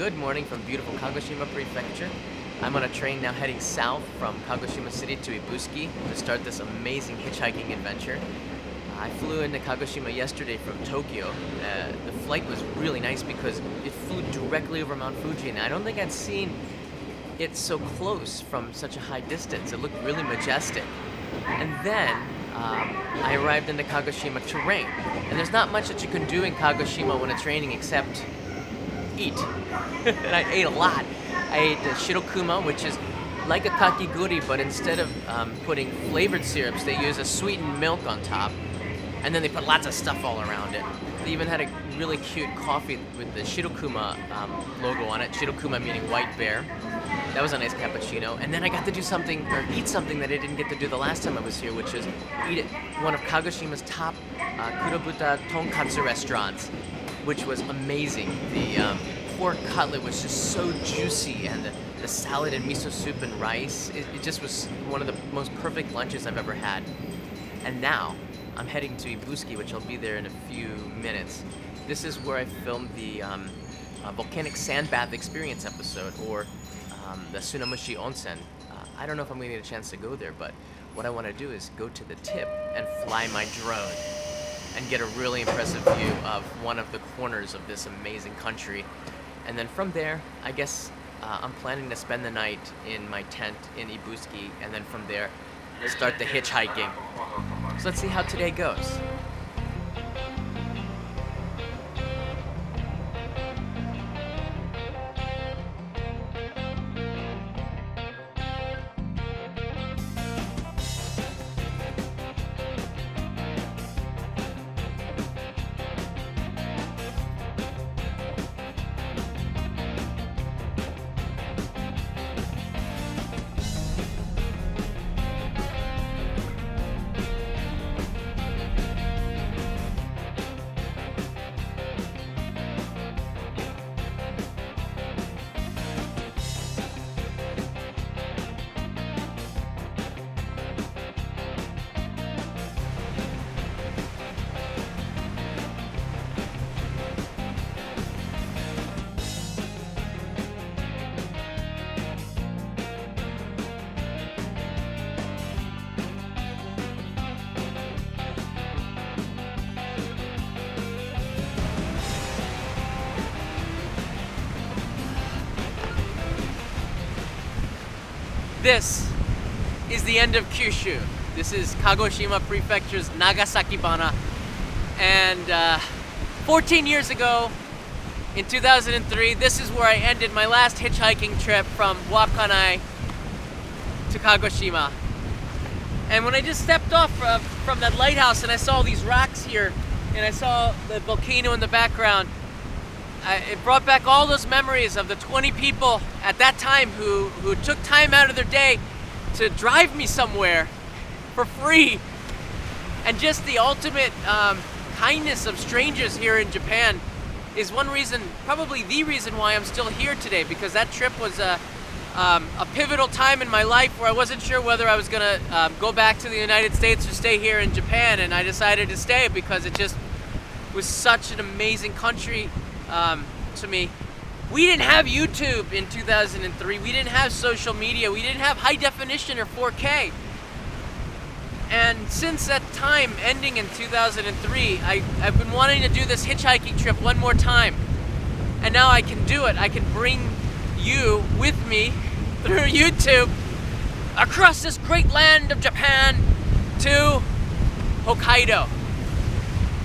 Good morning from beautiful Kagoshima Prefecture. I'm on a train now heading south from Kagoshima City to Ibusuki to start this amazing hitchhiking adventure. I flew into Kagoshima yesterday from Tokyo. The flight was really nice because it flew directly over Mount Fuji, and I don't think I'd seen it so close from such a high distance. It looked really majestic. And then I arrived into Kagoshima to rain. And there's not much that you can do in Kagoshima when it's raining except eat. And I ate a lot. I ate shirokuma, which is like a kakiguri, but instead of putting flavored syrups, they use a sweetened milk on top. And then they put lots of stuff all around it. They even had a really cute coffee with the shirokuma logo on it. Shirokuma meaning white bear. That was a nice cappuccino. And then I got to do something, or eat something that I didn't get to do the last time I was here, which is eat at one of Kagoshima's top kurobuta tonkatsu restaurants, which was amazing. The pork cutlet was just so juicy, and the salad and miso soup and rice, it just was one of the most perfect lunches I've ever had. And now, I'm heading to Ibusuki, which I'll be there in a few minutes. This is where I filmed the volcanic sand bath experience episode, or the Tsunamushi Onsen. I don't know if I'm going to get a chance to go there, but what I want to do is go to the tip and fly my drone and get a really impressive view of one of the corners of this amazing country. And then from there, I guess I'm planning to spend the night in my tent in Ibusuki, and then from there, start the hitchhiking. So let's see how today goes. This is the end of Kyushu. This is Kagoshima Prefecture's Nagasaki-bana. And 14 years ago, in 2003, this is where I ended my last hitchhiking trip from Wakkanai to Kagoshima. And when I just stepped off from that lighthouse and I saw these rocks here, and I saw the volcano in the background, it brought back all those memories of the 20 people at that time who took time out of their day to drive me somewhere for free. And just the ultimate kindness of strangers here in Japan is one reason, probably the reason why I'm still here today, because that trip was a pivotal time in my life where I wasn't sure whether I was gonna go back to the United States or stay here in Japan, and I decided to stay because it just was such an amazing country to me. We didn't have YouTube in 2003. We didn't have social media. We didn't have high definition or 4K. And since that time ending in 2003, I've been wanting to do this hitchhiking trip one more time. And now I can do it. I can bring you with me through YouTube across this great land of Japan to Hokkaido.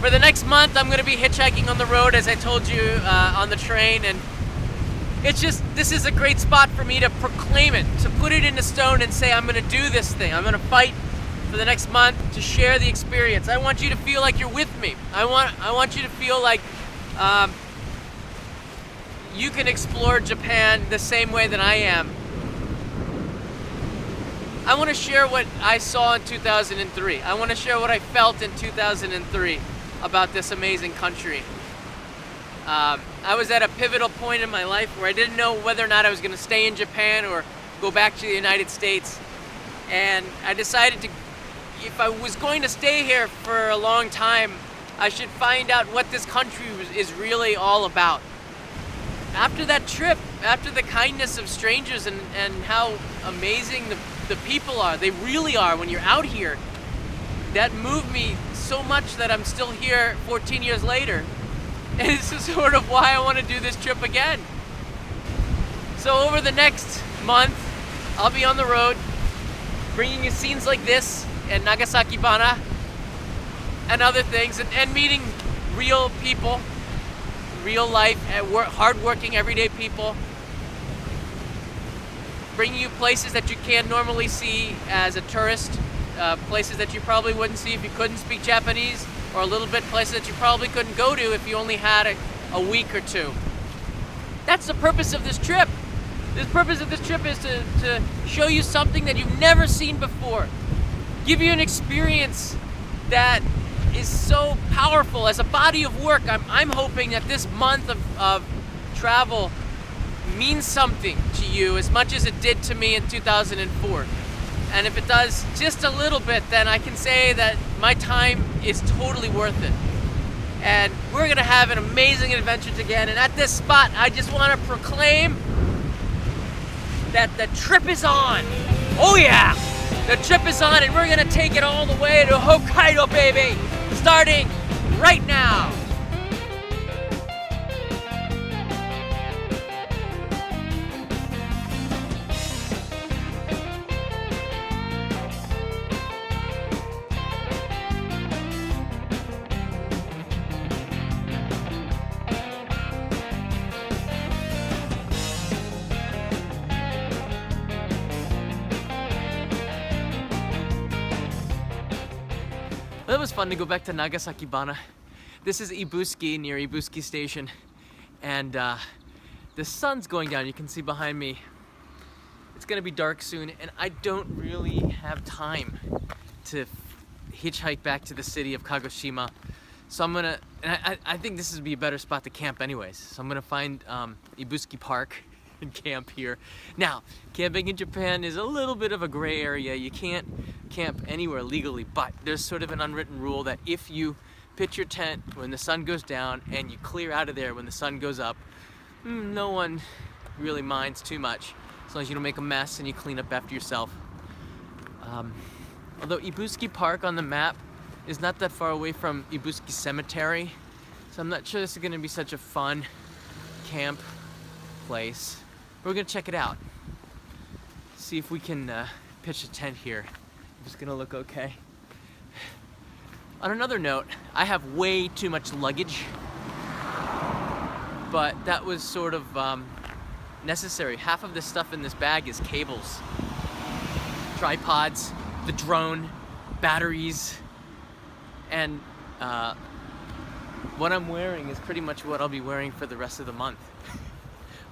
For the next month, I'm going to be hitchhiking on the road, as I told you, on the train, and it's just, this is a great spot for me to proclaim it, to put it into stone and say, I'm going to do this thing. I'm going to fight for the next month to share the experience. I want you to feel like you're with me. I want you to feel like you can explore Japan the same way that I am. I want to share what I saw in 2003. I want to share what I felt in 2003 about this amazing country. I was at a pivotal point in my life where I didn't know whether or not I was going to stay in Japan or go back to the United States. And I decided to, if I was going to stay here for a long time, I should find out what this country is really all about. after that trip, after the kindness of strangers and how amazing the people are, they really are when you're out here, that moved me so much that I'm still here 14 years later. And this is sort of why I want to do this trip again. So over the next month, I'll be on the road, bringing you scenes like this and Nagasaki Bana and other things, and meeting real people, real life, hard-working, everyday people. Bringing you places that you can't normally see as a tourist, places that you probably wouldn't see if you couldn't speak Japanese, or a little bit places that you probably couldn't go to if you only had a week or two. That's the purpose of this trip. The purpose of this trip is to show you something that you've never seen before. Give you an experience that is so powerful as a body of work. I'm hoping that this month of travel means something to you as much as it did to me in 2004. And if it does just a little bit, then I can say that my time is totally worth it. And we're gonna have an amazing adventure again. And at this spot, I just want to proclaim that the trip is on. Oh yeah, the trip is on, and we're gonna take it all the way to Hokkaido, baby, starting right now. Well, it was fun to go back to Nagasaki Bana. This is Ibusuki, near Ibusuki Station, and the sun's going down. You can see behind me. It's gonna be dark soon, and I don't really have time to hitchhike back to the city of Kagoshima. So I'm gonna, and I think this would be a better spot to camp anyways. So I'm gonna find Ibusuki Park and camp here. Now, camping in Japan is a little bit of a gray area. You can't camp anywhere legally, but there's sort of an unwritten rule that if you pitch your tent when the sun goes down and you clear out of there when the sun goes up, no one really minds too much, as long as you don't make a mess and you clean up after yourself. Although Ibusuki Park on the map is not that far away from Ibusuki Cemetery, so I'm not sure this is going to be such a fun camp place. But we're going to check it out. See if we can pitch a tent here. If it's going to look okay. On another note, I have way too much luggage, but that was sort of necessary. Half of the stuff in this bag is cables, tripods, the drone, batteries, and what I'm wearing is pretty much what I'll be wearing for the rest of the month.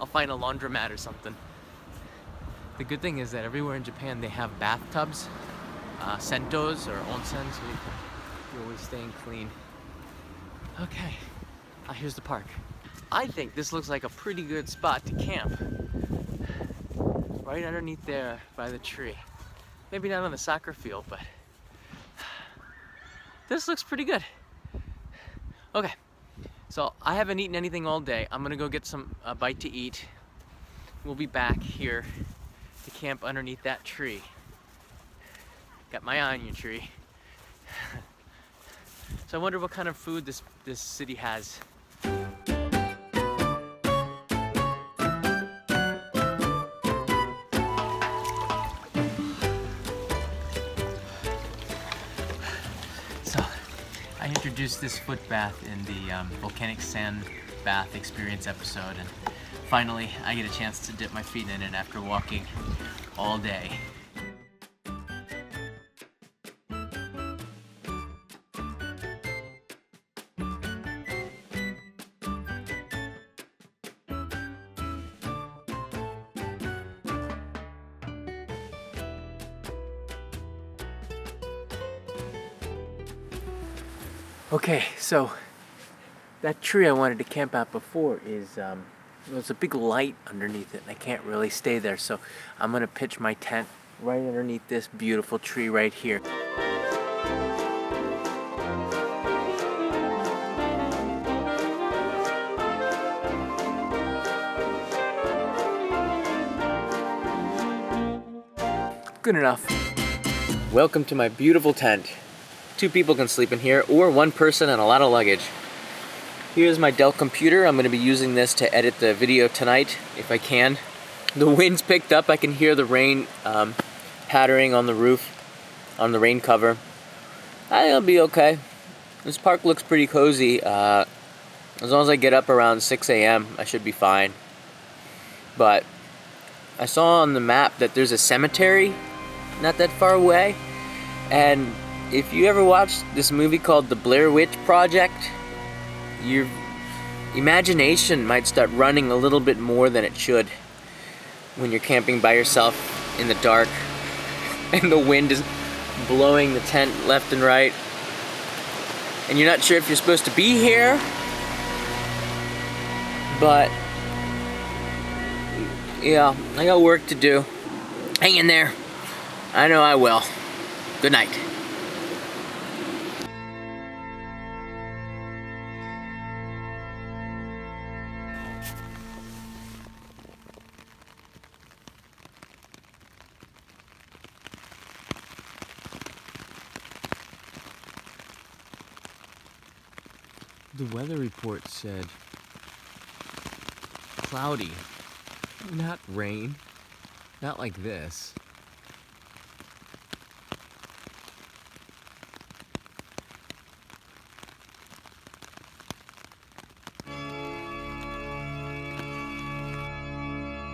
I'll find a laundromat or something. The good thing is that everywhere in Japan they have bathtubs, sentos or onsen, so you're always staying clean. Okay, here's the park. I think this looks like a pretty good spot to camp. Right underneath there by the tree. Maybe not on the soccer field, but this looks pretty good. Okay, so I haven't eaten anything all day. I'm gonna go get a bite to eat. We'll be back here to camp underneath that tree. Got my eye on your tree. So I wonder what kind of food this city has. So I introduced this foot bath in the volcanic sand bath experience episode, and finally I get a chance to dip my feet in it after walking all day. Okay, so that tree I wanted to camp out before is, there's a big light underneath it and I can't really stay there, so I'm gonna pitch my tent right underneath this beautiful tree right here. Good enough. Welcome to my beautiful tent. 2 people can sleep in here, or 1 person and a lot of luggage. Here's my Dell computer. I'm going to be using this to edit the video tonight, if I can. The wind's picked up. I can hear the rain pattering on the roof, on the rain cover. I think it'll be okay. This park looks pretty cozy. As long as I get up around 6 a.m., I should be fine. But I saw on the map that there's a cemetery not that far away. And if you ever watched this movie called The Blair Witch Project, your imagination might start running a little bit more than it should when you're camping by yourself in the dark and the wind is blowing the tent left and right and you're not sure if you're supposed to be here. But yeah, I got work to do. Hang in there. I know I will. Good night. The weather report said cloudy, not rain, not like this.